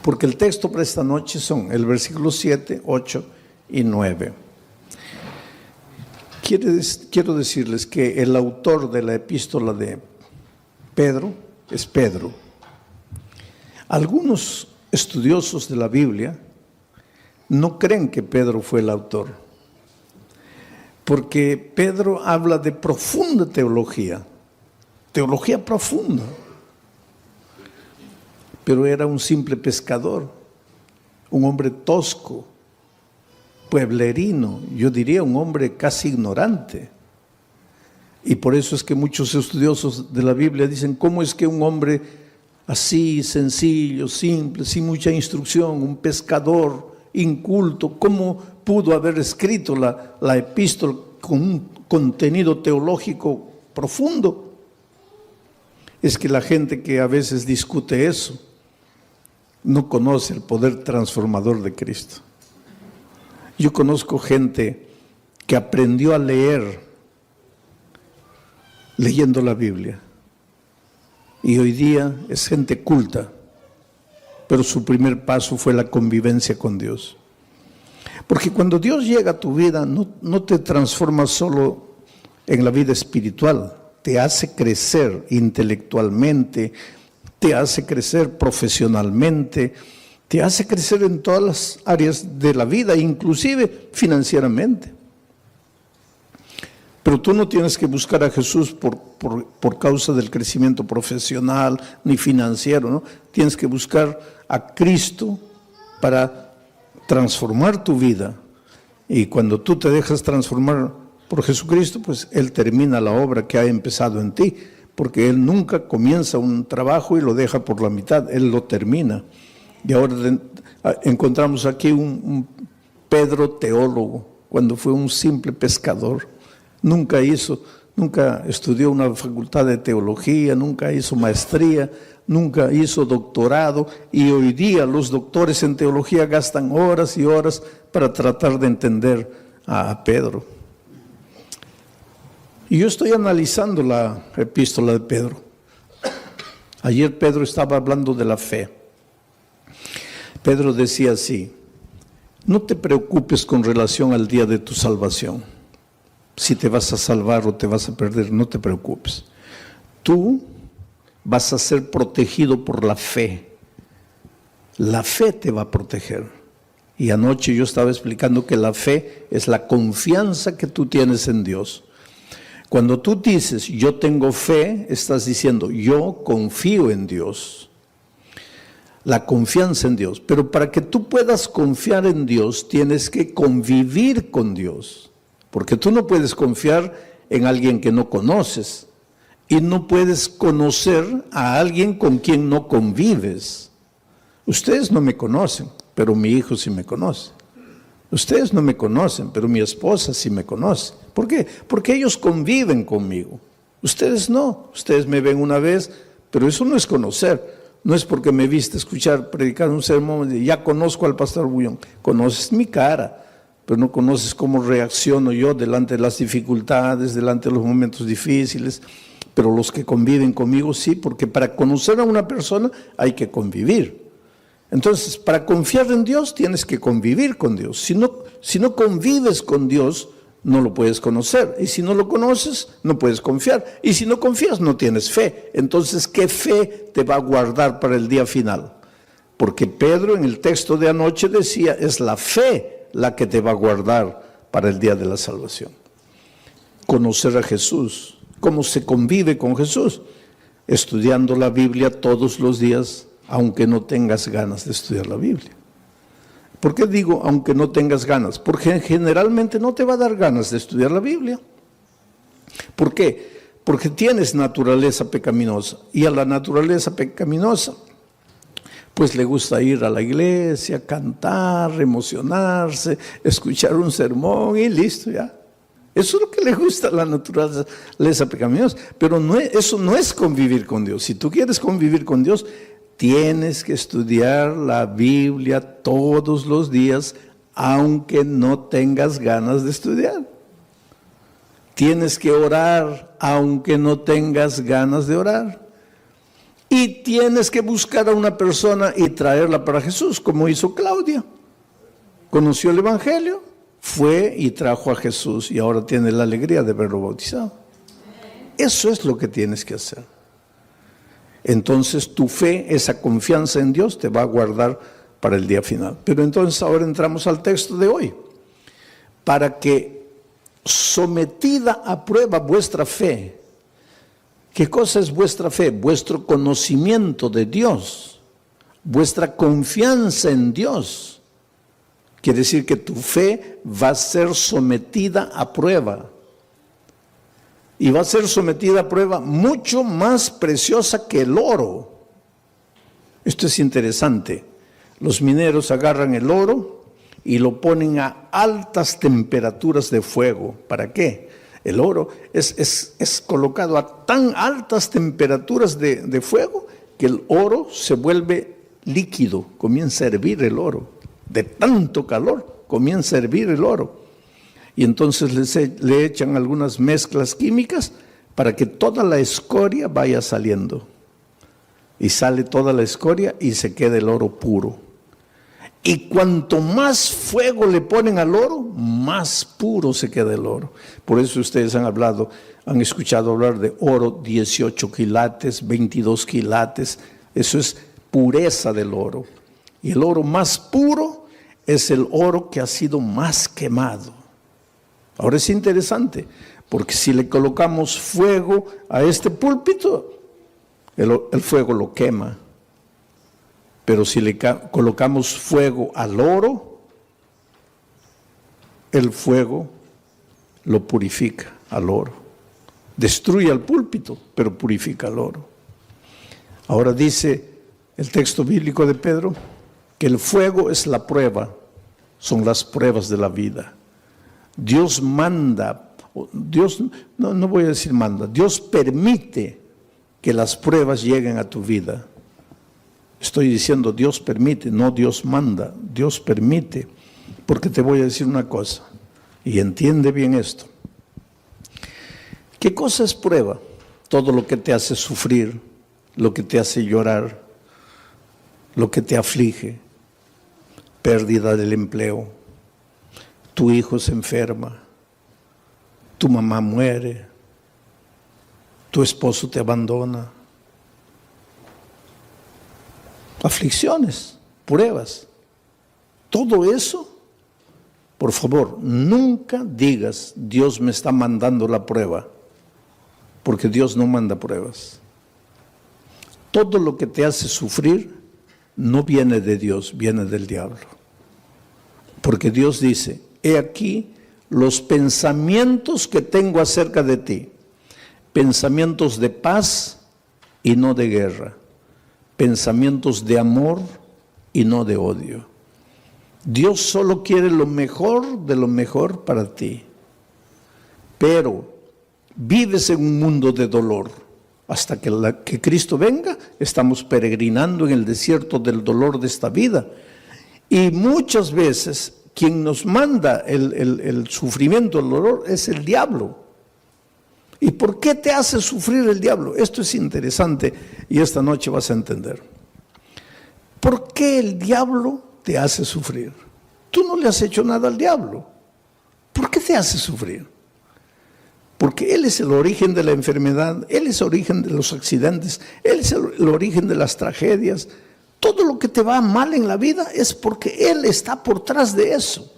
Porque el texto para esta noche son el versículo 7, 8 y 9. Quiero decirles que el autor de la epístola de Pedro es Pedro. Algunos estudiosos de la Biblia no creen que Pedro fue el autor, porque Pedro habla de profunda teología profunda, pero era un simple pescador, un hombre tosco, pueblerino, yo diría un hombre casi ignorante. Y por eso es que muchos estudiosos de la Biblia dicen, ¿cómo es que un hombre así, sencillo, simple, sin mucha instrucción, un pescador inculto, cómo pudo haber escrito la epístola con un contenido teológico profundo? Es que la gente que a veces discute eso no conoce el poder transformador de Cristo. Yo conozco gente que aprendió a leer leyendo la Biblia y hoy día es gente culta, pero su primer paso fue la convivencia con Dios. Porque cuando Dios llega a tu vida no te transforma solo en la vida espiritual, te hace crecer intelectualmente, te hace crecer profesionalmente, te hace crecer en todas las áreas de la vida, inclusive financieramente. Pero tú no tienes que buscar a Jesús por causa del crecimiento profesional ni financiero, ¿no? Tienes que buscar a Cristo para transformar tu vida. Y cuando tú te dejas transformar por Jesucristo, pues Él termina la obra que ha empezado en ti, porque Él nunca comienza un trabajo y lo deja por la mitad, Él lo termina. Y ahora encontramos aquí un Pedro teólogo, cuando fue un simple pescador. Nunca estudió una facultad de teología, nunca hizo maestría, nunca hizo doctorado, y hoy día los doctores en teología gastan horas y horas para tratar de entender a Pedro. Y yo estoy analizando la epístola de Pedro. Ayer Pedro estaba hablando de la fe. Pedro decía así: no te preocupes con relación al día de tu salvación. Si te vas a salvar o te vas a perder, no te preocupes. Tú vas a ser protegido por la fe. La fe te va a proteger. Y anoche yo estaba explicando que la fe es la confianza que tú tienes en Dios. Cuando tú dices, yo tengo fe, estás diciendo, yo confío en Dios. La confianza en Dios. Pero para que tú puedas confiar en Dios, tienes que convivir con Dios. Porque tú no puedes confiar en alguien que no conoces. Y no puedes conocer a alguien con quien no convives. Ustedes no me conocen, pero mi hijo sí me conoce. Ustedes no me conocen, pero mi esposa sí me conoce. ¿Por qué? Porque ellos conviven conmigo. Ustedes no. Ustedes me ven una vez, pero eso no es conocer. No es porque me viste escuchar, predicar un sermón, y ya conozco al pastor Bullón. Conoces mi cara, pero no conoces cómo reacciono yo delante de las dificultades, delante de los momentos difíciles. Pero los que conviven conmigo sí, porque para conocer a una persona hay que convivir. Entonces, para confiar en Dios tienes que convivir con Dios. Si no convives con Dios, no lo puedes conocer. Y si no lo conoces, no puedes confiar. Y si no confías, no tienes fe. Entonces, ¿qué fe te va a guardar para el día final? Porque Pedro en el texto de anoche decía, es la fe la que te va a guardar para el día de la salvación. Conocer a Jesús. ¿Cómo se convive con Jesús? Estudiando la Biblia todos los días, aunque no tengas ganas de estudiar la Biblia. ¿Por qué digo aunque no tengas ganas? Porque generalmente no te va a dar ganas de estudiar la Biblia. ¿Por qué? Porque tienes naturaleza pecaminosa, y a la naturaleza pecaminosa pues le gusta ir a la iglesia, cantar, emocionarse, escuchar un sermón y listo ya. Eso es lo que le gusta a la naturaleza pecaminosa, pero eso no es convivir con Dios. Si tú quieres convivir con Dios, tienes que estudiar la Biblia todos los días, aunque no tengas ganas de estudiar. Tienes que orar, aunque no tengas ganas de orar. Y tienes que buscar a una persona y traerla para Jesús, como hizo Claudia. Conoció el Evangelio, fue y trajo a Jesús y ahora tiene la alegría de verlo bautizado. Eso es lo que tienes que hacer. Entonces tu fe, esa confianza en Dios te va a guardar para el día final. Pero entonces ahora entramos al texto de hoy. Para que sometida a prueba vuestra fe. ¿Qué cosa es vuestra fe? Vuestro conocimiento de Dios, vuestra confianza en Dios. Quiere decir que tu fe va a ser sometida a prueba. Y va a ser sometida a prueba mucho más preciosa que el oro. Esto es interesante. Los mineros agarran el oro y lo ponen a altas temperaturas de fuego. ¿Para qué? El oro es colocado a tan altas temperaturas de fuego que el oro se vuelve líquido, comienza a hervir el oro. De tanto calor comienza a hervir el oro. Y entonces le echan algunas mezclas químicas para que toda la escoria vaya saliendo. Y sale toda la escoria y se queda el oro puro. Y cuanto más fuego le ponen al oro, más puro se queda el oro. Por eso ustedes han escuchado hablar de oro 18 quilates, 22 quilates. Eso es pureza del oro. Y el oro más puro es el oro que ha sido más quemado. Ahora es interesante, porque si le colocamos fuego a este púlpito, el fuego lo quema. Pero si le colocamos fuego al oro, el fuego lo purifica al oro. Destruye al púlpito, pero purifica al oro. Ahora dice el texto bíblico de Pedro que el fuego es la prueba, son las pruebas de la vida. Dios manda, no voy a decir manda, Dios permite que las pruebas lleguen a tu vida. Estoy diciendo Dios permite, no Dios manda, Dios permite. Porque te voy a decir una cosa, y entiende bien esto. ¿Qué cosa es prueba? Todo lo que te hace sufrir, lo que te hace llorar, lo que te aflige, pérdida del empleo, tu hijo se enferma, tu mamá muere, tu esposo te abandona. Aflicciones, pruebas, todo eso, por favor, nunca digas Dios me está mandando la prueba, porque Dios no manda pruebas. Todo lo que te hace sufrir no viene de Dios, viene del diablo. Porque Dios dice, he aquí los pensamientos que tengo acerca de ti, pensamientos de paz y no de guerra, pensamientos de amor y no de odio. Dios solo quiere lo mejor de lo mejor para ti, pero vives en un mundo de dolor. Hasta que Cristo venga, estamos peregrinando en el desierto del dolor de esta vida. Y muchas veces quien nos manda el sufrimiento, el dolor, es el diablo. ¿Y por qué te hace sufrir el diablo? Esto es interesante y esta noche vas a entender. ¿Por qué el diablo te hace sufrir? Tú no le has hecho nada al diablo. ¿Por qué te hace sufrir? Porque Él es el origen de la enfermedad, Él es el origen de los accidentes, Él es el origen de las tragedias. Todo lo que te va mal en la vida es porque Él está por detrás de eso.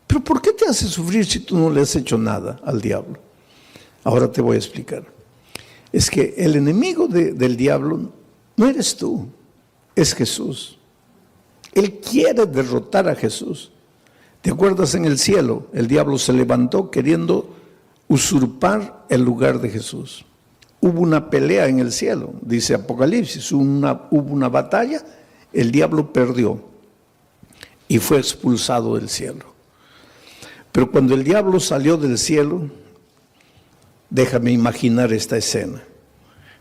Pero ¿por qué te hace sufrir si tú no le has hecho nada al diablo? Ahora te voy a explicar. Es que el enemigo del diablo no eres tú, es Jesús. Él quiere derrotar a Jesús. ¿Te acuerdas en el cielo? El diablo se levantó queriendo usurpar el lugar de Jesús. Hubo una pelea en el cielo, dice Apocalipsis, hubo una batalla, el diablo perdió y fue expulsado del cielo. Pero cuando el diablo salió del cielo, déjame imaginar esta escena.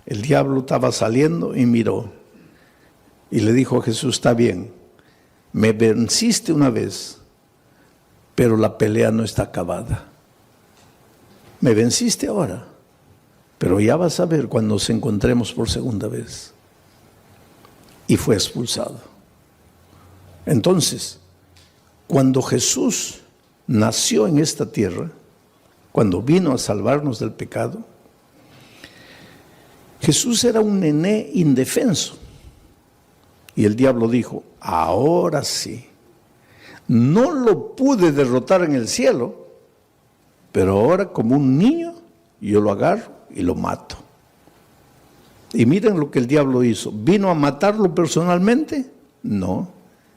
El diablo estaba saliendo y miró y le dijo a Jesús, está bien, me venciste una vez, pero la pelea no está acabada. Me venciste ahora, pero ya vas a ver cuando nos encontremos por segunda vez. y fue expulsado. Entonces, cuando Jesús nació en esta tierra, cuando vino a salvarnos del pecado, Jesús era un nené indefenso. Y el diablo dijo, ahora sí, no lo pude derrotar en el cielo, pero ahora como un niño yo lo agarro y lo mato. Y miren lo que el diablo hizo. ¿Vino a matarlo personalmente? No,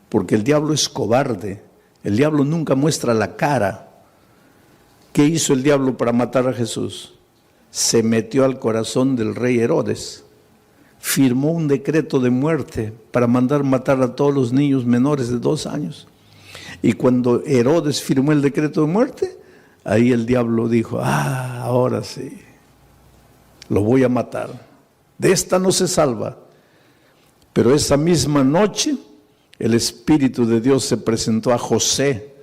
porque el diablo es cobarde. El diablo nunca muestra la cara. ¿Qué hizo el diablo para matar a Jesús? Se metió al corazón del rey Herodes. Firmó un decreto de muerte para mandar matar a todos los niños menores de 2 años. Y cuando Herodes firmó el decreto de muerte, ahí el diablo dijo, ahora sí, lo voy a matar. De esta no se salva. Pero esa misma noche, el Espíritu de Dios se presentó a José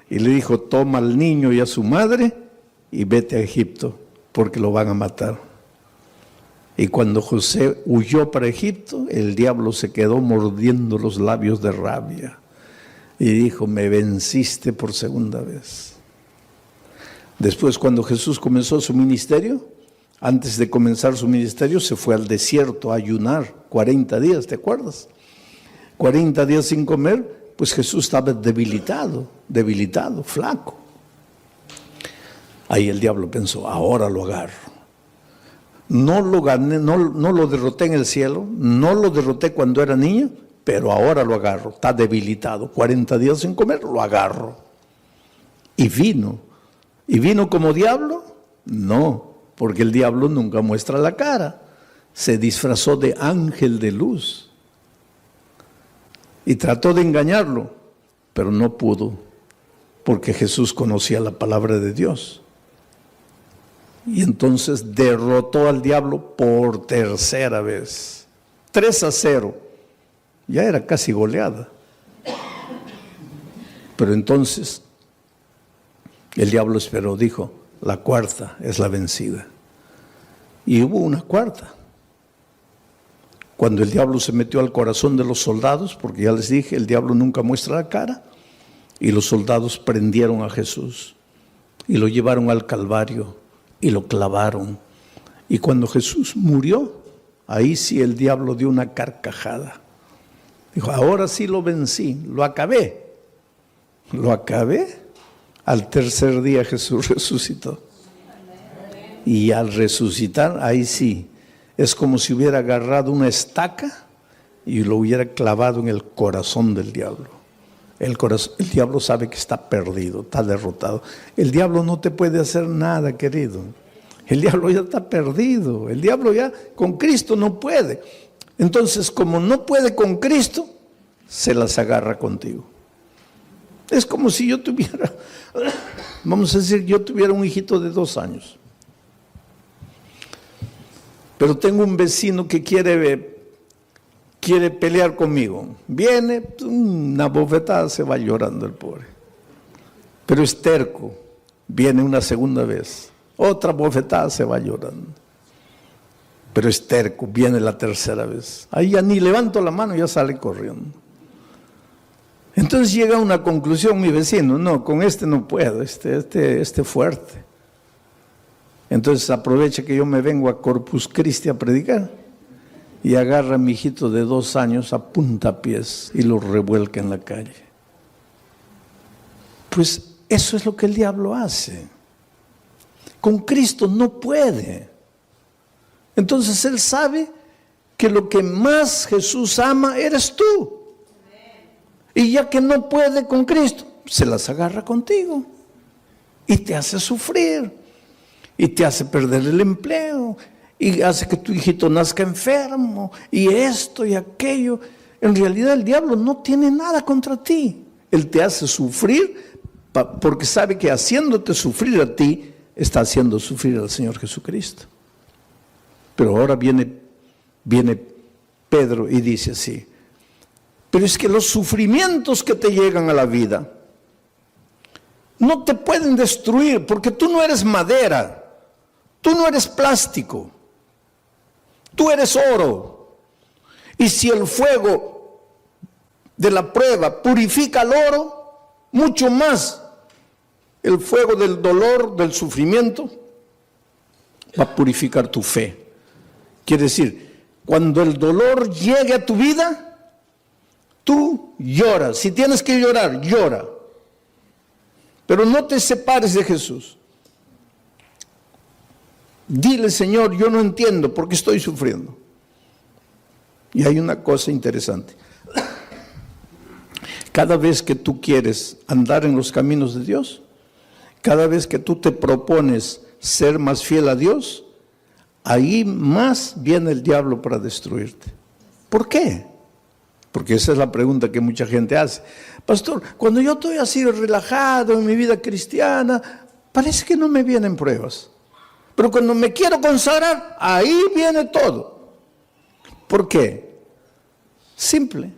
y le dijo, toma al niño y a su madre y vete a Egipto, porque lo van a matar. Y cuando José huyó para Egipto, el diablo se quedó mordiendo los labios de rabia y dijo, me venciste por segunda vez. Después, cuando Jesús comenzó su ministerio, antes de comenzar su ministerio, se fue al desierto a ayunar 40 días, ¿te acuerdas? 40 días sin comer, pues Jesús estaba debilitado, flaco. Ahí el diablo pensó, ahora lo agarro. No lo gané, no lo derroté en el cielo, no lo derroté cuando era niño, pero ahora lo agarro, está debilitado, 40 días sin comer, lo agarro. Y vino como diablo, no, porque el diablo nunca muestra la cara, se disfrazó de ángel de luz y trató de engañarlo, pero no pudo, porque Jesús conocía la palabra de Dios. Y entonces derrotó al diablo por tercera vez, 3-0, ya era casi goleada. Pero entonces el diablo esperó, dijo, la cuarta es la vencida. Y hubo una cuarta. Cuando el diablo se metió al corazón de los soldados, porque ya les dije, el diablo nunca muestra la cara, y los soldados prendieron a Jesús y lo llevaron al Calvario y lo clavaron. Y cuando Jesús murió, ahí sí el diablo dio una carcajada. Dijo, ahora sí lo vencí, lo acabé. Lo acabé. Al tercer día Jesús resucitó. Y al resucitar, ahí sí, es como si hubiera agarrado una estaca y lo hubiera clavado en el corazón del diablo. El diablo sabe que está perdido, está derrotado. El diablo no te puede hacer nada, querido. El diablo ya está perdido. El diablo ya con Cristo no puede. Entonces, como no puede con Cristo, se las agarra contigo. Es como si yo tuviera, vamos a decir, yo tuviera un hijito de 2 años. Pero tengo un vecino que quiere pelear conmigo. Viene, una bofetada, se va llorando el pobre. Pero es terco. Viene una segunda vez. Otra bofetada, se va llorando. Pero es terco, viene la tercera vez. Ahí ya ni levanto la mano, ya sale corriendo. Entonces llega a una conclusión mi vecino, no, con este no puedo, este fuerte. Entonces aprovecha que yo me vengo a Corpus Christi a predicar y agarra a mi hijito de 2 años a puntapiés y lo revuelca en la calle. Pues eso es lo que el diablo hace. Con Cristo no puede. Entonces él sabe que lo que más Jesús ama eres tú. Y ya que no puede con Cristo, se las agarra contigo y te hace sufrir y te hace perder el empleo y hace que tu hijito nazca enfermo y esto y aquello. En realidad el diablo no tiene nada contra ti. Él te hace sufrir porque sabe que haciéndote sufrir a ti, está haciendo sufrir al Señor Jesucristo. Pero ahora viene Pedro y dice así, pero es que los sufrimientos que te llegan a la vida no te pueden destruir porque tú no eres madera, tú no eres plástico, tú eres oro. Y si el fuego de la prueba purifica el oro, mucho más el fuego del dolor, del sufrimiento, va a purificar tu fe. Quiere decir, cuando el dolor llegue a tu vida, tú lloras. Si tienes que llorar, llora. Pero no te separes de Jesús. Dile, Señor, yo no entiendo por qué estoy sufriendo. Y hay una cosa interesante. Cada vez que tú quieres andar en los caminos de Dios, cada vez que tú te propones ser más fiel a Dios, ahí más viene el diablo para destruirte. ¿Por qué? Porque esa es la pregunta que mucha gente hace. Pastor, cuando yo estoy así relajado en mi vida cristiana, parece que no me vienen pruebas. Pero cuando me quiero consagrar, ahí viene todo. ¿Por qué? Simple.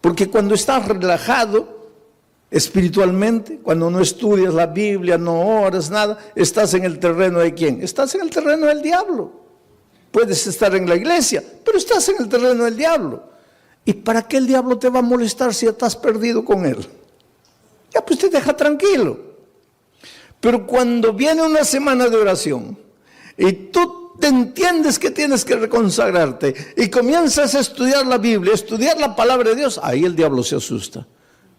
Porque cuando estás relajado espiritualmente, cuando no estudias la Biblia, no oras, nada, estás en el terreno de ¿quién? Estás en el terreno del diablo. Puedes estar en la iglesia, pero estás en el terreno del diablo. ¿Y para qué el diablo te va a molestar si estás perdido con él? Ya pues te deja tranquilo. Pero cuando viene una semana de oración y tú te entiendes que tienes que reconsagrarte y comienzas a estudiar la Biblia, a estudiar la palabra de Dios, ahí el diablo se asusta.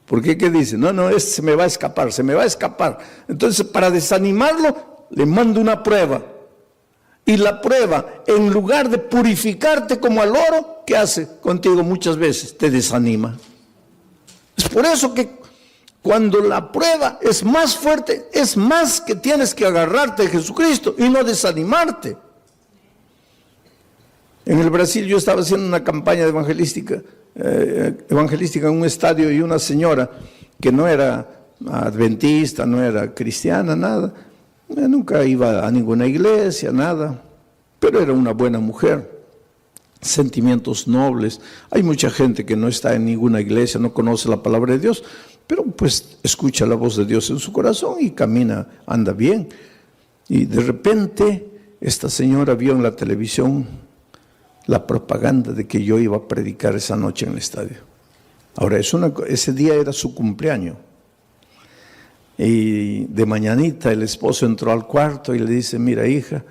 Porque ¿qué dice? No, este se me va a escapar, se me va a escapar. Entonces, para desanimarlo, le mando una prueba. Y la prueba, en lugar de purificarte como al oro, ¿qué hace contigo muchas veces? Te desanima. Es por eso que cuando la prueba es más fuerte, es más que tienes que agarrarte de Jesucristo y no desanimarte. En el Brasil yo estaba haciendo una campaña evangelística en un estadio, y una señora que no era adventista, no era cristiana, nada, nunca iba a ninguna iglesia, nada, pero era una buena mujer, sentimientos nobles. Hay mucha gente que no está en ninguna iglesia, no conoce la palabra de Dios, pero pues escucha la voz de Dios en su corazón y camina, anda bien. Y de repente esta señora vio en la televisión la propaganda de que yo iba a predicar esa noche en el estadio. Ahora, ese día era su cumpleaños. Y de mañanita el esposo entró al cuarto y le dice, mira hija,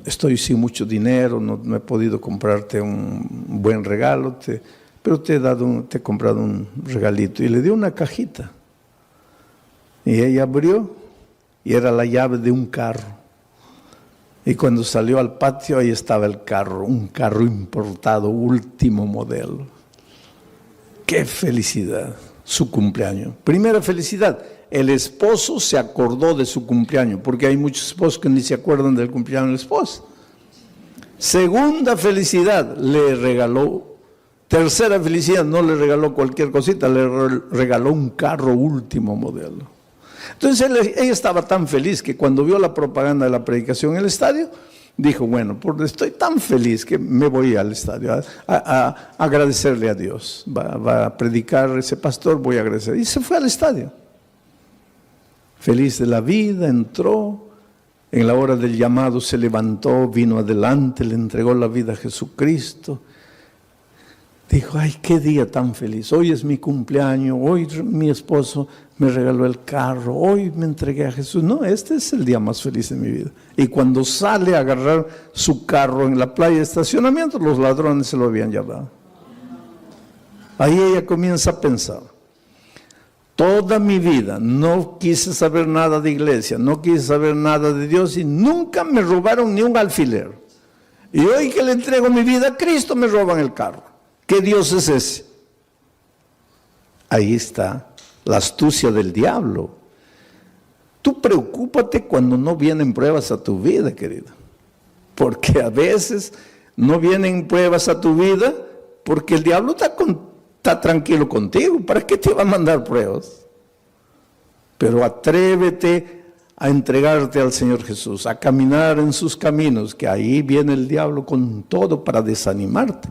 estoy sin mucho dinero, no he podido comprarte un buen regalo, pero te he comprado un regalito. Y le dio una cajita. Y ella abrió y era la llave de un carro. Y cuando salió al patio, ahí estaba el carro, un carro importado, último modelo. ¡Qué felicidad! Su cumpleaños. Primera felicidad, el esposo se acordó de su cumpleaños, porque hay muchos esposos que ni se acuerdan del cumpleaños de la esposa. Segunda felicidad, le regaló. Tercera felicidad, no le regaló cualquier cosita, le regaló un carro último modelo. Entonces ella estaba tan feliz que cuando vio la propaganda de la predicación en el estadio, dijo, bueno, estoy tan feliz que me voy al estadio a agradecerle a Dios. Va a predicar ese pastor, voy a agradecer. Y se fue al estadio. Feliz de la vida, entró, en la hora del llamado se levantó, vino adelante, le entregó la vida a Jesucristo. Dijo, ay, qué día tan feliz, hoy es mi cumpleaños, hoy mi esposo me regaló el carro, hoy me entregué a Jesús. No, este es el día más feliz de mi vida. Y cuando sale a agarrar su carro en la playa de estacionamiento, los ladrones se lo habían llevado. Ahí ella comienza a pensar, toda mi vida no quise saber nada de iglesia, no quise saber nada de Dios y nunca me robaron ni un alfiler. Y hoy que le entrego mi vida a Cristo me roban el carro. ¿Qué Dios es ese? Ahí está la astucia del diablo. Tú preocúpate cuando no vienen pruebas a tu vida, querido. Porque a veces no vienen pruebas a tu vida porque el diablo está tranquilo contigo. ¿Para qué te va a mandar pruebas? Pero atrévete a entregarte al Señor Jesús, a caminar en sus caminos, que ahí viene el diablo con todo para desanimarte.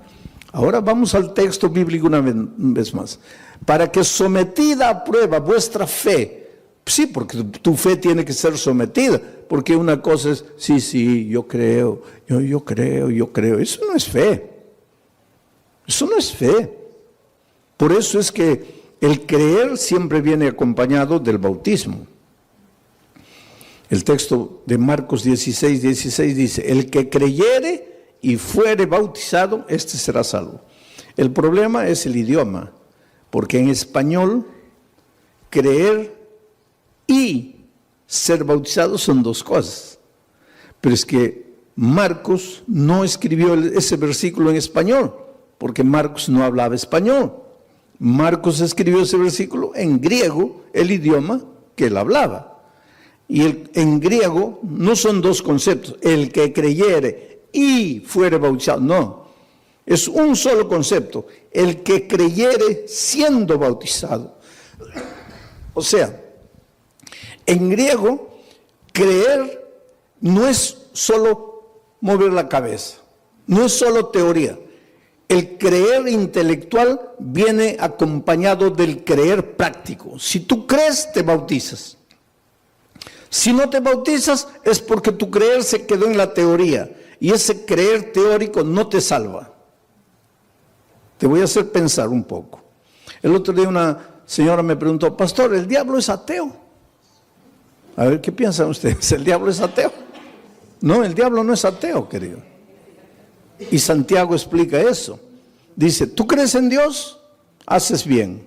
Ahora vamos al texto bíblico una vez más. Para que sometida a prueba vuestra fe, sí, porque tu fe tiene que ser sometida, porque una cosa es, sí, yo creo, yo creo. Eso no es fe. Eso no es fe. Por eso es que el creer siempre viene acompañado del bautismo. El texto de Marcos 16 dice, el que creyere y fuere bautizado, este será salvo. El problema es el idioma, porque en español creer y ser bautizado son dos cosas. Pero es que Marcos no escribió ese versículo en español, porque Marcos no hablaba español. Marcos escribió ese versículo en griego, el idioma que él hablaba. Y en griego no son dos conceptos, el que creyere y fuere bautizado, no. Es un solo concepto, el que creyere siendo bautizado. O sea, en griego, creer no es solo mover la cabeza, no es solo teoría. El creer intelectual viene acompañado del creer práctico. Si tú crees, te bautizas. Si no te bautizas, es porque tu creer se quedó en la teoría. Y ese creer teórico no te salva. Te voy a hacer pensar un poco. El otro día una señora me preguntó, pastor, ¿el diablo es ateo? A ver, ¿qué piensan ustedes? ¿El diablo es ateo? No, el diablo no es ateo, querido. Y Santiago explica eso. Dice, ¿tú crees en Dios? Haces bien.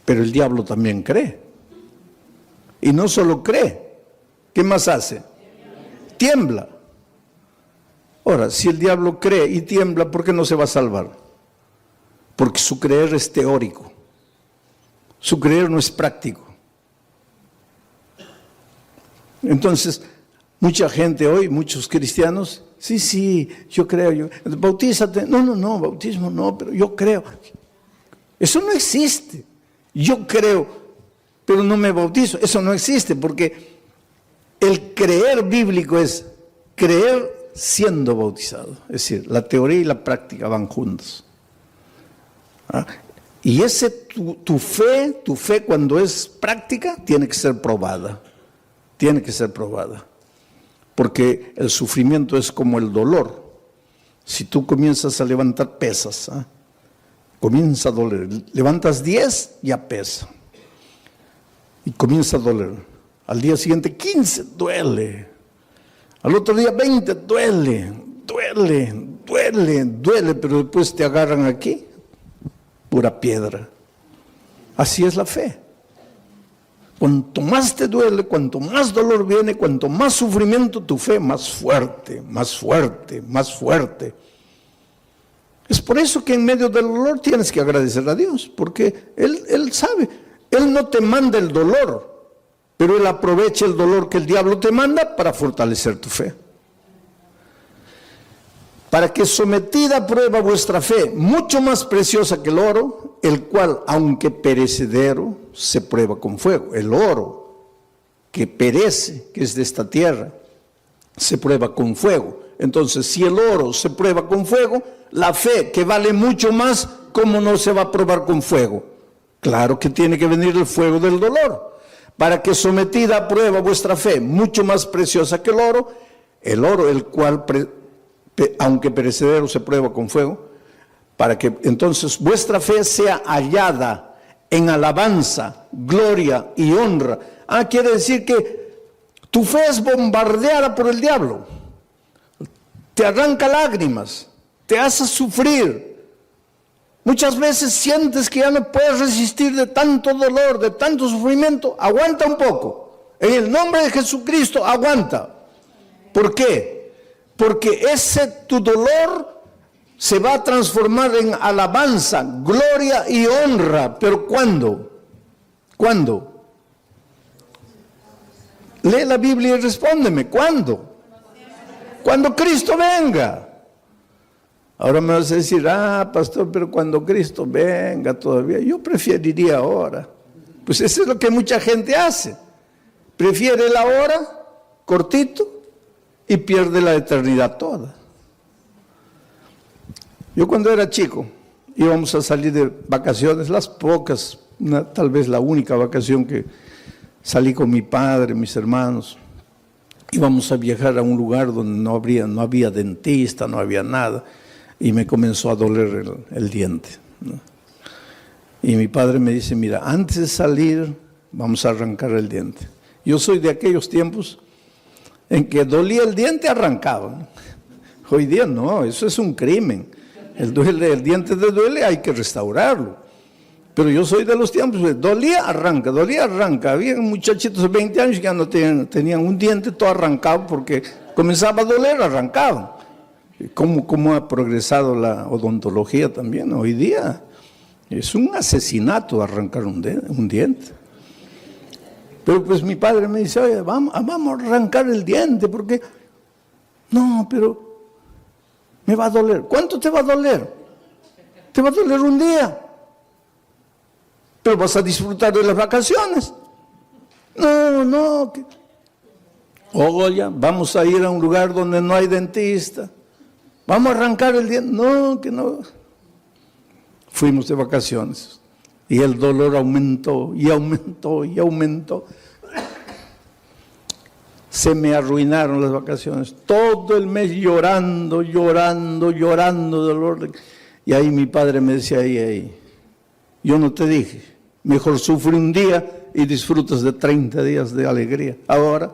Pero el diablo también cree. Y no solo cree. ¿Qué más hace? Tiembla. Ahora, si el diablo cree y tiembla, ¿por qué no se va a salvar? Porque su creer es teórico. Su creer no es práctico. Entonces, mucha gente hoy, muchos cristianos, sí, yo creo, bautízate. No, bautismo no, pero yo creo. Eso no existe. Yo creo, pero no me bautizo. Eso no existe, porque el creer bíblico es creer siendo bautizado. Es decir, la teoría y la práctica van juntos. Y tu fe cuando es práctica, tiene que ser probada. Tiene que ser probada. Porque el sufrimiento es como el dolor. Si tú comienzas a levantar pesas, comienza a doler. Levantas 10, ya pesa. Y comienza a doler. Al día siguiente 15, duele. Al otro día 20, duele, pero después te agarran aquí, pura piedra. Así es la fe. Cuanto más te duele, cuanto más dolor viene, cuanto más sufrimiento, tu fe más fuerte, más fuerte, más fuerte. Es por eso que en medio del dolor tienes que agradecer a Dios, porque Él sabe, Él no te manda el dolor, pero Él aprovecha el dolor que el diablo te manda para fortalecer tu fe. Para que sometida a prueba vuestra fe, mucho más preciosa que el oro, el cual, aunque perecedero, se prueba con fuego. El oro que perece, que es de esta tierra, se prueba con fuego. Entonces, si el oro se prueba con fuego, la fe, que vale mucho más, ¿cómo no se va a probar con fuego? Claro que tiene que venir el fuego del dolor. Para que sometida a prueba vuestra fe, mucho más preciosa que el oro el cual aunque perecedero se prueba con fuego, para que entonces vuestra fe sea hallada en alabanza, gloria y honra. Quiere decir que tu fe es bombardeada por el diablo, te arranca lágrimas, te hace sufrir. Muchas veces sientes que ya no puedes resistir de tanto dolor, de tanto sufrimiento. Aguanta un poco, en el nombre de Jesucristo, aguanta. ¿Por qué? Porque tu dolor se va a transformar en alabanza, gloria y honra. ¿Pero cuándo? ¿Cuándo? Lee la Biblia y respóndeme, ¿cuándo? Cuando Cristo venga. Ahora me vas a decir, pastor, pero cuando Cristo venga todavía, yo preferiría ahora. Pues eso es lo que mucha gente hace. Prefiere la hora, cortito, y pierde la eternidad toda. Yo cuando era chico, íbamos a salir de vacaciones, las pocas, tal vez la única vacación que salí con mi padre, mis hermanos. Íbamos a viajar a un lugar donde no había dentista, no había nada. y me comenzó a doler el diente, ¿no? Y mi padre me dice, mira, antes de salir vamos a arrancar el diente. Yo soy de aquellos tiempos en que dolía el diente, arrancaba, ¿no? Hoy día no, eso es un crimen. El diente te duele, hay que restaurarlo. Pero yo soy de los tiempos, dolía, arranca, dolía, arranca. Había muchachitos de 20 años que ya no tenían un diente todo arrancado porque comenzaba a doler, arrancaban. ¿Cómo ha progresado la odontología también? Hoy día es un asesinato arrancar un diente. Pero pues mi padre me dice, oye, vamos a arrancar el diente porque... No, pero me va a doler. ¿Cuánto te va a doler? Te va a doler un día. Pero vas a disfrutar de las vacaciones. No. Oye, vamos a ir a un lugar donde no hay dentista. Vamos a arrancar el diente. No, que no. Fuimos de vacaciones. Y el dolor aumentó, y aumentó, y aumentó. Se me arruinaron las vacaciones. Todo el mes llorando, dolor. Y ahí mi padre me decía, ahí. Yo no te dije, mejor sufre un día y disfrutas de 30 días de alegría. Ahora,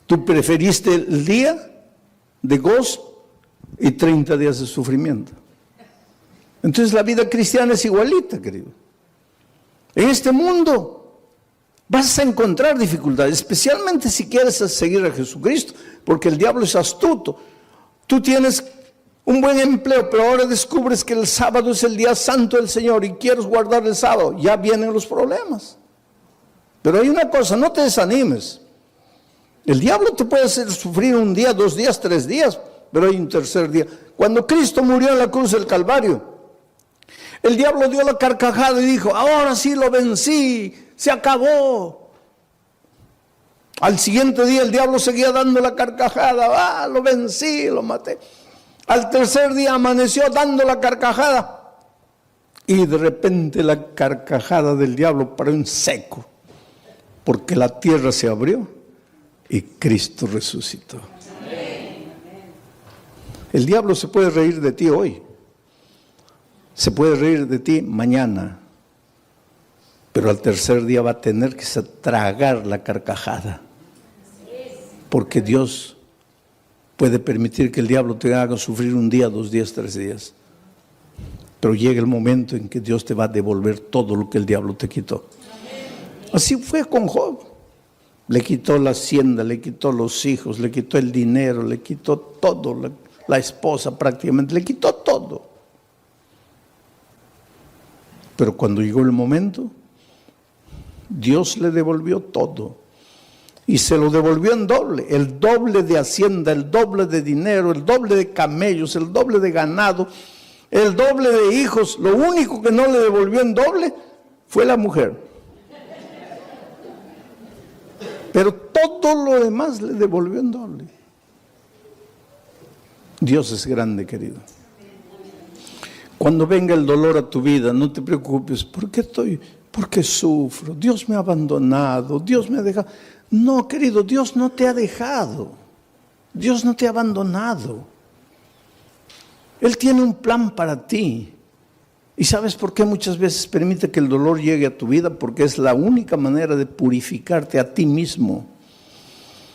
tú preferiste el día de gozo y 30 días de sufrimiento. Entonces la vida cristiana es igualita, querido. En este mundo vas a encontrar dificultades, especialmente si quieres seguir a Jesucristo, porque el diablo es astuto. Tú tienes un buen empleo, pero ahora descubres que el sábado es el día santo del Señor y quieres guardar el sábado, ya vienen los problemas. Pero hay una cosa, no te desanimes. El diablo te puede hacer sufrir un día, 2 días, 3 días, pero hay un tercer día. Cuando Cristo murió en la cruz del Calvario, el diablo dio la carcajada y dijo, ahora sí lo vencí, se acabó. Al siguiente día el diablo seguía dando la carcajada, lo vencí, lo maté. Al tercer día amaneció dando la carcajada y de repente la carcajada del diablo paró en seco, porque la tierra se abrió y Cristo resucitó. El diablo se puede reír de ti hoy, se puede reír de ti mañana, pero al tercer día va a tener que tragar la carcajada, porque Dios puede permitir que el diablo te haga sufrir un día, 2 días, 3 días, pero llega el momento en que Dios te va a devolver todo lo que el diablo te quitó. Así fue con Job. Le quitó la hacienda, le quitó los hijos, le quitó el dinero, le quitó todo, la esposa prácticamente, le quitó todo. Pero cuando llegó el momento, Dios le devolvió todo. Y se lo devolvió en doble, el doble de hacienda, el doble de dinero, el doble de camellos, el doble de ganado, el doble de hijos. Lo único que no le devolvió en doble fue la mujer. Pero todo lo demás le devolvió en doble. Dios es grande, querido. Cuando venga el dolor a tu vida, no te preocupes. ¿Por qué sufro? Dios me ha abandonado, Dios me ha dejado. No, querido, Dios no te ha dejado. Dios no te ha abandonado. Él tiene un plan para ti. ¿Y sabes por qué muchas veces permite que el dolor llegue a tu vida? Porque es la única manera de purificarte a ti mismo.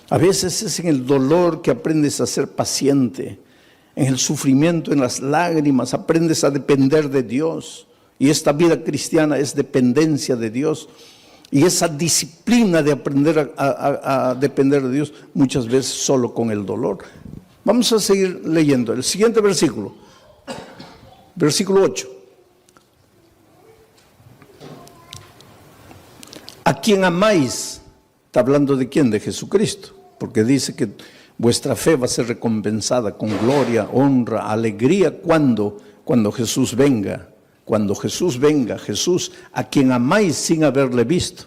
A veces es en el dolor que aprendes a ser paciente. En el sufrimiento, en las lágrimas, aprendes a depender de Dios. Y esta vida cristiana es dependencia de Dios. Y esa disciplina de aprender a depender de Dios, muchas veces solo con el dolor. Vamos a seguir leyendo. El siguiente versículo. Versículo 8. ¿A quién amáis? Está hablando de quién, de Jesucristo, porque dice que vuestra fe va a ser recompensada con gloria, honra, alegría, cuando Jesús venga. Cuando Jesús venga, Jesús a quien amáis sin haberle visto,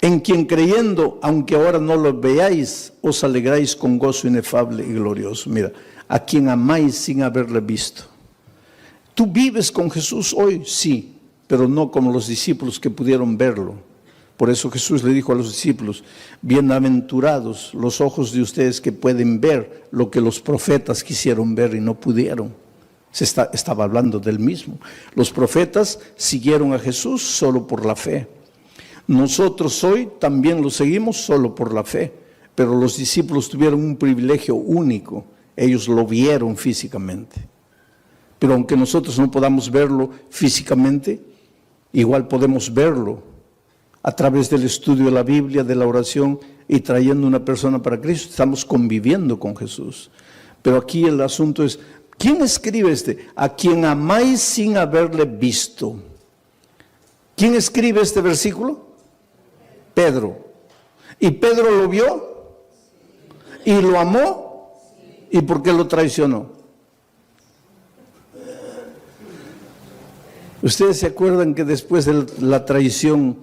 en quien creyendo, aunque ahora no lo veáis, os alegráis con gozo inefable y glorioso. Mira, a quien amáis sin haberle visto. ¿Tú vives con Jesús hoy? Sí, pero no como los discípulos que pudieron verlo. Por eso Jesús le dijo a los discípulos, bienaventurados los ojos de ustedes que pueden ver lo que los profetas quisieron ver y no pudieron. Estaba hablando del mismo. Los profetas siguieron a Jesús solo por la fe. Nosotros hoy también lo seguimos solo por la fe, pero los discípulos tuvieron un privilegio único. Ellos lo vieron físicamente. Pero aunque nosotros no podamos verlo físicamente, igual podemos verlo a través del estudio de la Biblia, de la oración y trayendo una persona para Cristo. Estamos conviviendo con Jesús. Pero aquí el asunto es, ¿quién escribe este? A quien amáis sin haberle visto. ¿Quién escribe este versículo? Pedro. ¿Y Pedro lo vio? ¿Y lo amó? ¿Y por qué lo traicionó? ¿Ustedes se acuerdan que después de la traición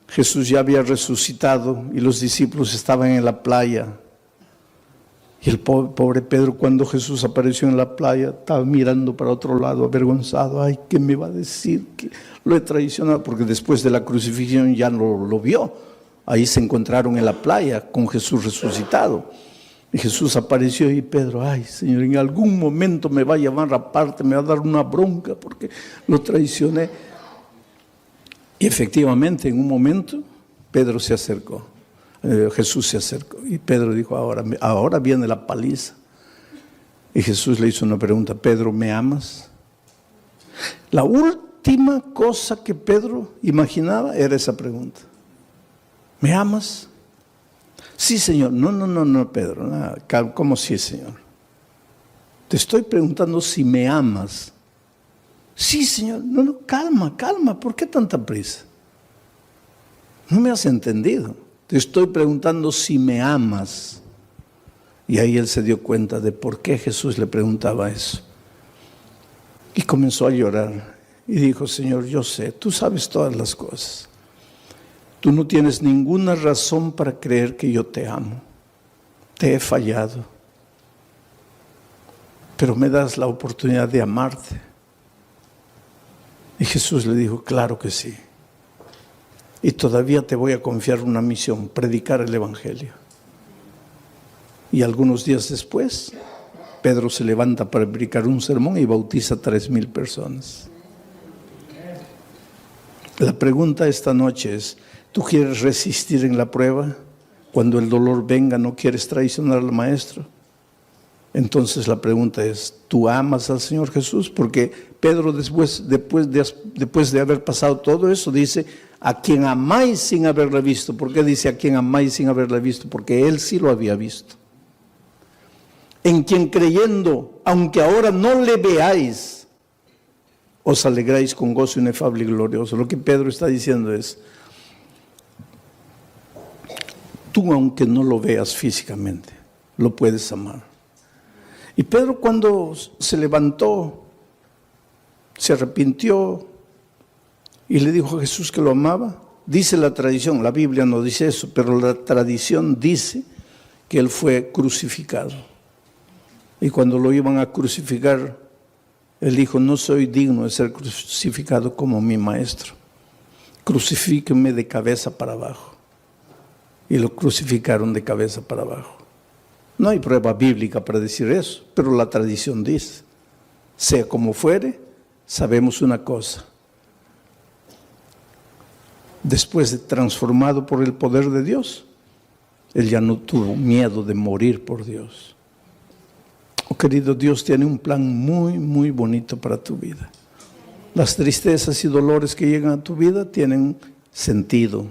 Jesús ya había resucitado y los discípulos estaban en la playa? Y el pobre Pedro, cuando Jesús apareció en la playa, estaba mirando para otro lado, avergonzado. Ay, ¿qué me va a decir? Que lo he traicionado, porque después de la crucifixión ya no lo vio. Ahí se encontraron en la playa con Jesús resucitado. Y Jesús apareció y Pedro, ay, Señor, en algún momento me va a llamar aparte, me va a dar una bronca porque lo traicioné. Y efectivamente, en un momento, Pedro se acercó. Jesús se acercó y Pedro dijo, ahora viene la paliza. Y Jesús le hizo una pregunta, Pedro, ¿me amas? La última cosa que Pedro imaginaba era esa pregunta. ¿Me amas? Sí, Señor. No, Pedro. No, ¿cómo sí, Señor? Te estoy preguntando si me amas. Sí, Señor. No, calma. ¿Por qué tanta prisa? No me has entendido. Te estoy preguntando si me amas. Y ahí él se dio cuenta de por qué Jesús le preguntaba eso. Y comenzó a llorar. Y dijo, Señor, yo sé, tú sabes todas las cosas. Tú no tienes ninguna razón para creer que yo te amo. Te he fallado. Pero me das la oportunidad de amarte. Y Jesús le dijo, claro que sí. Y todavía te voy a confiar una misión, predicar el Evangelio. Y algunos días después, Pedro se levanta para predicar un sermón y bautiza a 3,000 personas. La pregunta esta noche es, ¿tú quieres resistir en la prueba? Cuando el dolor venga, ¿no quieres traicionar al Maestro? Entonces la pregunta es, ¿tú amas al Señor Jesús? Porque Pedro después de haber pasado todo eso dice, a quien amáis sin haberle visto. ¿Por qué dice a quien amáis sin haberle visto? Porque él sí lo había visto. En quien creyendo, aunque ahora no le veáis, os alegráis con gozo inefable y glorioso. Lo que Pedro está diciendo es, tú aunque no lo veas físicamente, lo puedes amar. Y Pedro cuando se levantó, se arrepintió y le dijo a Jesús que lo amaba. Dice la tradición, la Biblia no dice eso, pero la tradición dice que él fue crucificado. Y cuando lo iban a crucificar, él dijo, no soy digno de ser crucificado como mi Maestro. Crucifíquenme de cabeza para abajo. Y lo crucificaron de cabeza para abajo. No hay prueba bíblica para decir eso, pero la tradición dice, sea como fuere, sabemos una cosa. Después de transformado por el poder de Dios, él ya no tuvo miedo de morir por Dios. Oh, querido, Dios tiene un plan muy, muy bonito para tu vida. Las tristezas y dolores que llegan a tu vida tienen sentido,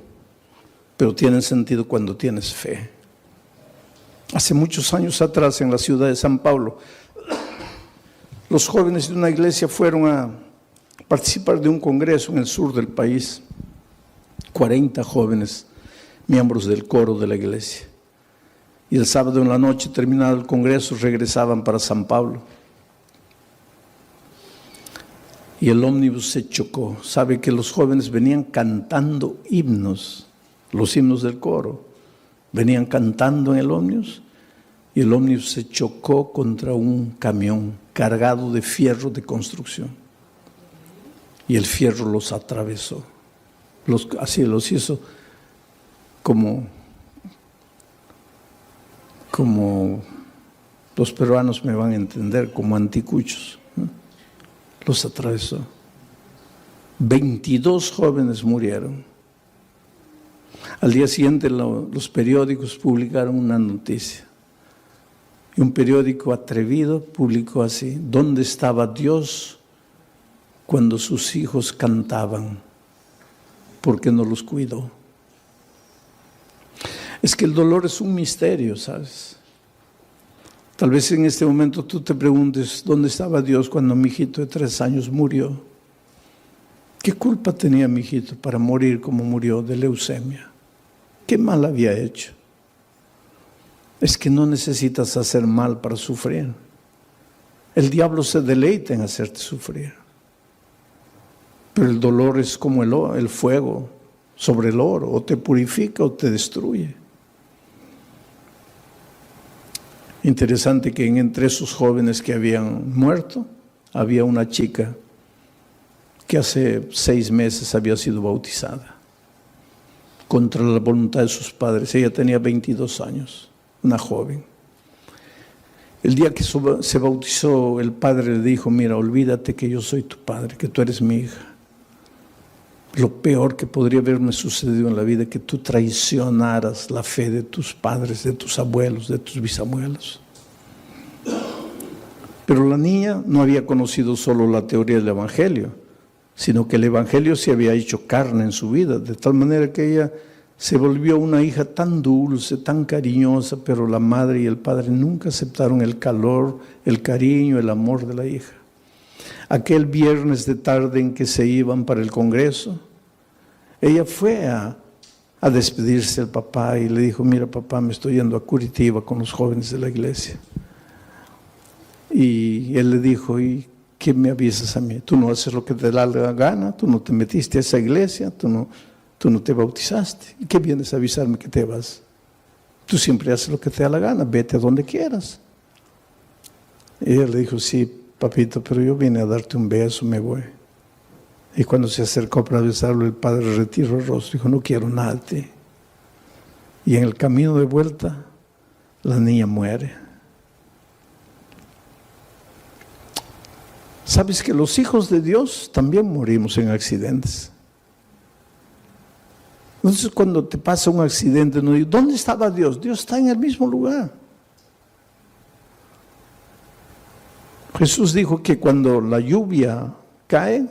pero tienen sentido cuando tienes fe. Hace muchos años atrás, en la ciudad de San Pablo, los jóvenes de una iglesia fueron a participar de un congreso en el sur del país. 40 jóvenes, miembros del coro de la iglesia. Y el sábado en la noche, terminado el congreso, regresaban para San Pablo. Y el ómnibus se chocó. Sabe que los jóvenes venían cantando himnos, los himnos del coro. Venían cantando en el ómnibus y el ómnibus se chocó contra un camión cargado de fierro de construcción. Y el fierro los atravesó. Así los hizo como los peruanos me van a entender, como anticuchos, ¿no? Los atravesó. 22 jóvenes murieron. Al día siguiente los periódicos publicaron una noticia. Y un periódico atrevido publicó así: ¿dónde estaba Dios cuando sus hijos cantaban? ¿Por qué no los cuidó? Es que el dolor es un misterio, ¿sabes? Tal vez en este momento tú te preguntes, ¿dónde estaba Dios cuando mi hijito de 3 años murió? ¿Qué culpa tenía mi hijito para morir como murió de leucemia? ¿Qué mal había hecho? Es que no necesitas hacer mal para sufrir. El diablo se deleita en hacerte sufrir. Pero el dolor es como el fuego sobre el oro, o te purifica o te destruye. Interesante que entre esos jóvenes que habían muerto, había una chica que hace 6 meses había sido bautizada, contra la voluntad de sus padres. Ella tenía 22 años, una joven. El día que se bautizó, el padre le dijo: mira, olvídate que yo soy tu padre, que tú eres mi hija. Lo peor que podría haberme sucedido en la vida es que tú traicionaras la fe de tus padres, de tus abuelos, de tus bisabuelos. Pero la niña no había conocido solo la teoría del Evangelio, sino que el Evangelio se había hecho carne en su vida, de tal manera que ella se volvió una hija tan dulce, tan cariñosa, pero la madre y el padre nunca aceptaron el calor, el cariño, el amor de la hija. Aquel viernes de tarde en que se iban para el congreso, ella fue a despedirse del papá y le dijo: mira, papá, me estoy yendo a Curitiba con los jóvenes de la iglesia. Y él le dijo: ¿y qué me avisas a mí? Tú no haces lo que te da la gana, tú no te metiste a esa iglesia, tú no te bautizaste. ¿Y qué vienes a avisarme que te vas? Tú siempre haces lo que te da la gana, vete a donde quieras. Y ella le dijo: sí, papito, pero yo vine a darte un beso, me voy. Y cuando se acercó para besarlo, el padre retiró el rostro y dijo: no quiero nada de ti. Y en el camino de vuelta, la niña muere. ¿Sabes que los hijos de Dios también morimos en accidentes? Entonces, cuando te pasa un accidente, no digo: ¿dónde estaba Dios? Dios está en el mismo lugar. Jesús dijo que cuando la lluvia cae,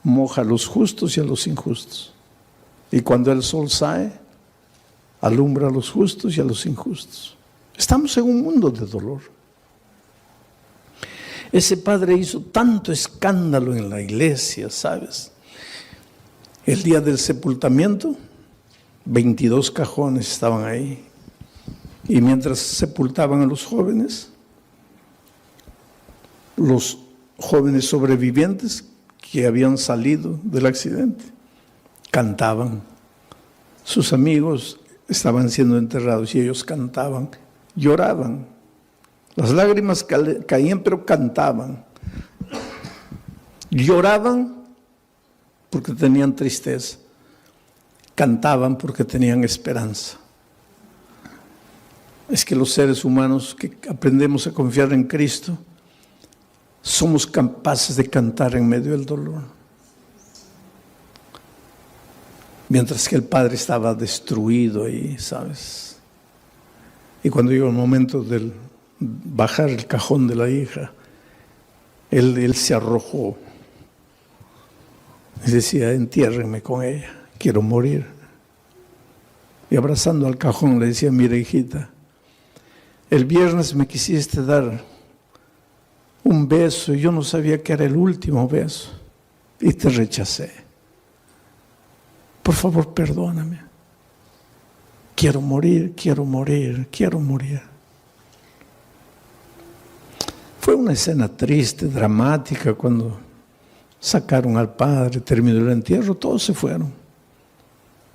moja a los justos y a los injustos. Y cuando el sol sale, alumbra a los justos y a los injustos. Estamos en un mundo de dolor. Ese padre hizo tanto escándalo en la iglesia, ¿sabes? El día del sepultamiento, 22 cajones estaban ahí. Y mientras sepultaban a los jóvenes sobrevivientes que habían salido del accidente, cantaban. Sus amigos estaban siendo enterrados y ellos cantaban, lloraban. Las lágrimas caían, pero cantaban. Lloraban porque tenían tristeza. Cantaban porque tenían esperanza. Es que los seres humanos que aprendemos a confiar en Cristo, somos capaces de cantar en medio del dolor. Mientras que el padre estaba destruido ahí, ¿sabes? Y cuando llegó el momento del bajar el cajón de la hija, él se arrojó y decía: entiérrenme con ella, quiero morir. Y abrazando al cajón le decía: mira, hijita, el viernes me quisiste dar un beso y yo no sabía que era el último beso y te rechacé. Por favor, perdóname. Quiero morir, quiero morir, quiero morir. Fue una escena triste, dramática, cuando sacaron al padre, terminó el entierro, todos se fueron.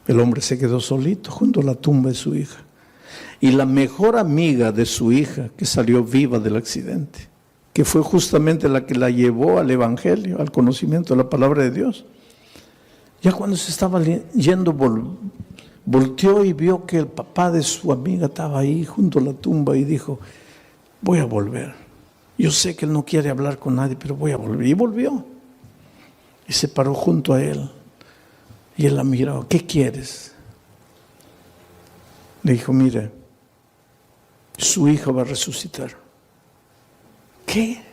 El hombre se quedó solito junto a la tumba de su hija. Y la mejor amiga de su hija, que salió viva del accidente, que fue justamente la que la llevó al Evangelio, al conocimiento de la palabra de Dios, Ya cuando se estaba yendo, volteó y vio que el papá de su amiga estaba ahí junto a la tumba y dijo, voy a volver. Yo sé que él no quiere hablar con nadie, pero voy a volver. Y volvió. Y se paró junto a él. Y él la miró, ¿qué quieres? Le dijo, mire, su hija va a resucitar. ¿Qué?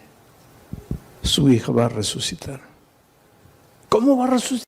Su hija va a resucitar. ¿Cómo va a resucitar?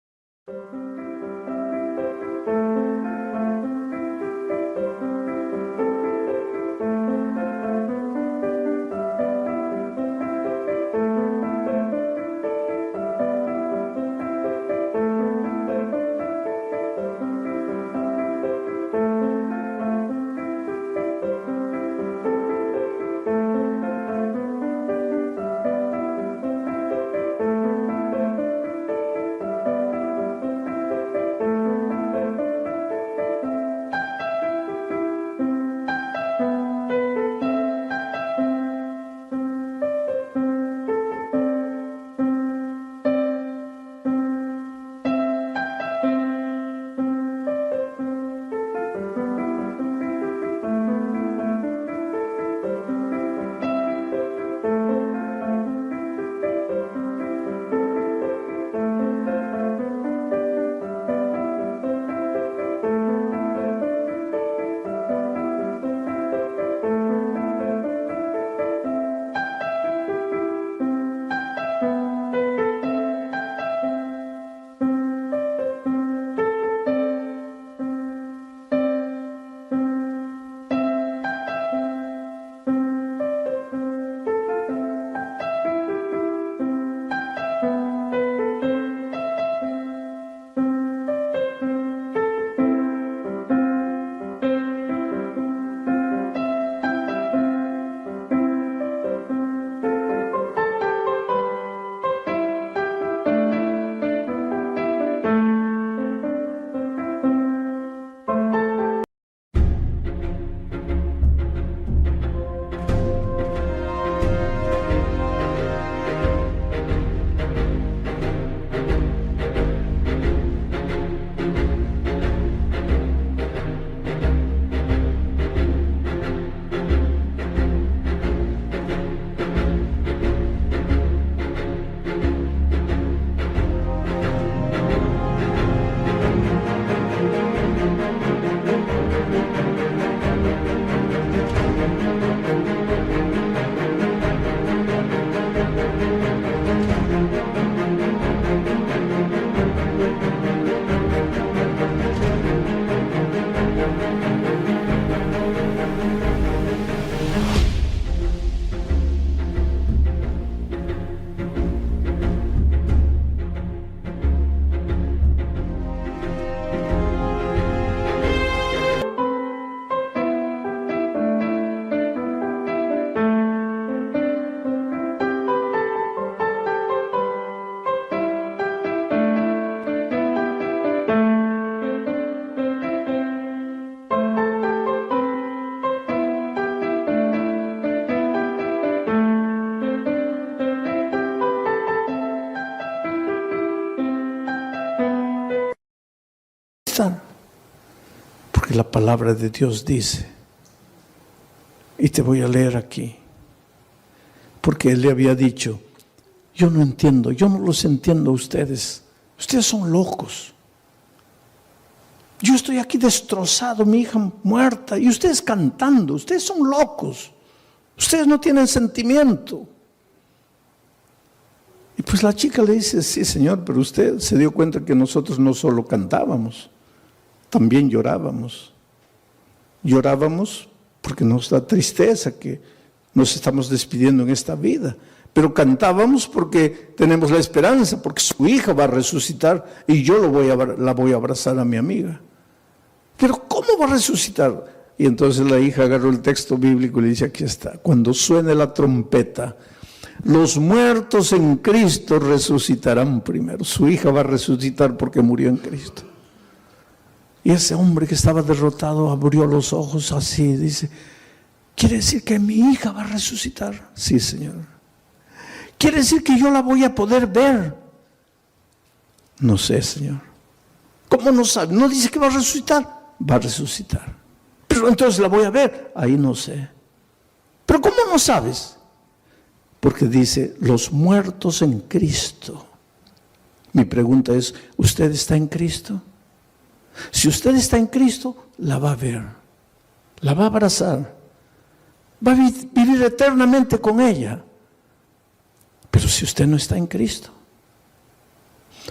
Porque la palabra de Dios dice, y te voy a leer aquí, porque él le había dicho, yo no entiendo, yo no los entiendo a ustedes, ustedes son locos. Yo estoy aquí destrozado, mi hija muerta, y ustedes cantando, ustedes son locos, ustedes no tienen sentimiento. Y pues la chica le dice, sí señor, pero usted se dio cuenta que nosotros no solo cantábamos, también llorábamos. Llorábamos porque nos da tristeza que nos estamos despidiendo en esta vida. Pero cantábamos porque tenemos la esperanza, porque su hija va a resucitar y yo la voy a abrazar a mi amiga. Pero ¿cómo va a resucitar? Y entonces la hija agarró el texto bíblico y le dice, aquí está, cuando suene la trompeta, los muertos en Cristo resucitarán primero. Su hija va a resucitar porque murió en Cristo. Y ese hombre que estaba derrotado abrió los ojos así, dice, ¿quiere decir que mi hija va a resucitar? Sí, Señor. ¿Quiere decir que yo la voy a poder ver? No sé, Señor. ¿Cómo no sabe? No dice que va a resucitar. Va a resucitar. Pero entonces la voy a ver. Ahí no sé. ¿Pero cómo no sabes? Porque dice, los muertos en Cristo. Mi pregunta es, ¿usted está en Cristo? Si usted está en Cristo, la va a ver. La va a abrazar. Va a vivir eternamente con ella. Pero si usted no está en Cristo,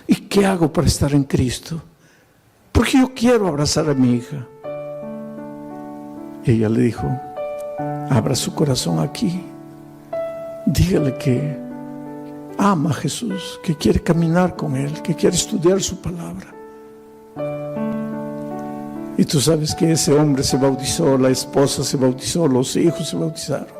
¿y qué hago para estar en Cristo? Porque yo quiero abrazar a mi hija. Y ella le dijo, abra su corazón aquí. Dígale que ama a Jesús, que quiere caminar con Él, que quiere estudiar su palabra. Y tú sabes que ese hombre se bautizó, la esposa se bautizó, los hijos se bautizaron.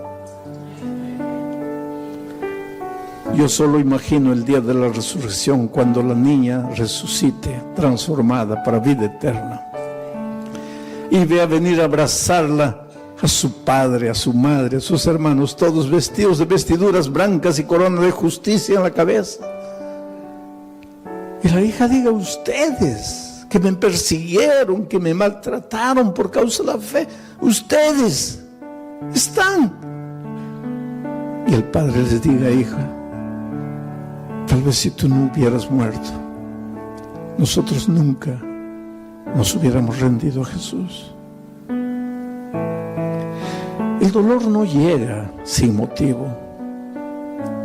Yo solo imagino el día de la resurrección, cuando la niña resucite, transformada para vida eterna, y vea venir a abrazarla a su padre, a su madre, a sus hermanos, todos vestidos de vestiduras blancas y corona de justicia en la cabeza. Y la hija diga, ustedes que me persiguieron, que me maltrataron por causa de la fe, ustedes están. Y el padre les diga, hija, tal vez si tú no hubieras muerto, nosotros nunca nos hubiéramos rendido a Jesús. El dolor no llega sin motivo.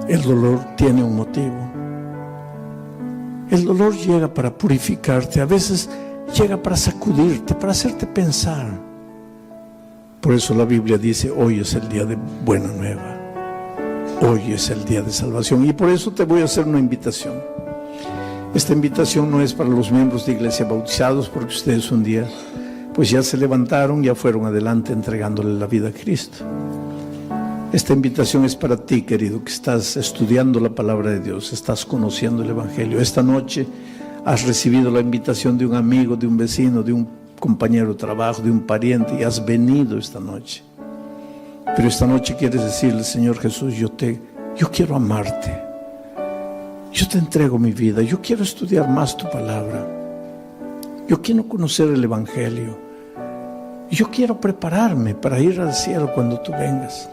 El dolor tiene un motivo. El dolor llega para purificarte. A veces llega para sacudirte, para hacerte pensar. Por eso la Biblia dice, hoy es el día de buena nueva. Hoy es el día de salvación. Y por eso te voy a hacer una invitación. Esta invitación no es para los miembros de iglesia bautizados, porque ustedes un día pues ya se levantaron, ya fueron adelante entregándole la vida a Cristo. Esta invitación es para ti, querido, que estás estudiando la palabra de Dios, estás conociendo el Evangelio. Esta noche has recibido la invitación de un amigo, de un vecino, de un compañero de trabajo, de un pariente, y has venido esta noche. Pero esta noche quieres decirle, Señor Jesús, yo quiero amarte. Yo te entrego mi vida, yo quiero estudiar más tu palabra. Yo quiero conocer el Evangelio. Yo quiero prepararme para ir al cielo cuando tú vengas.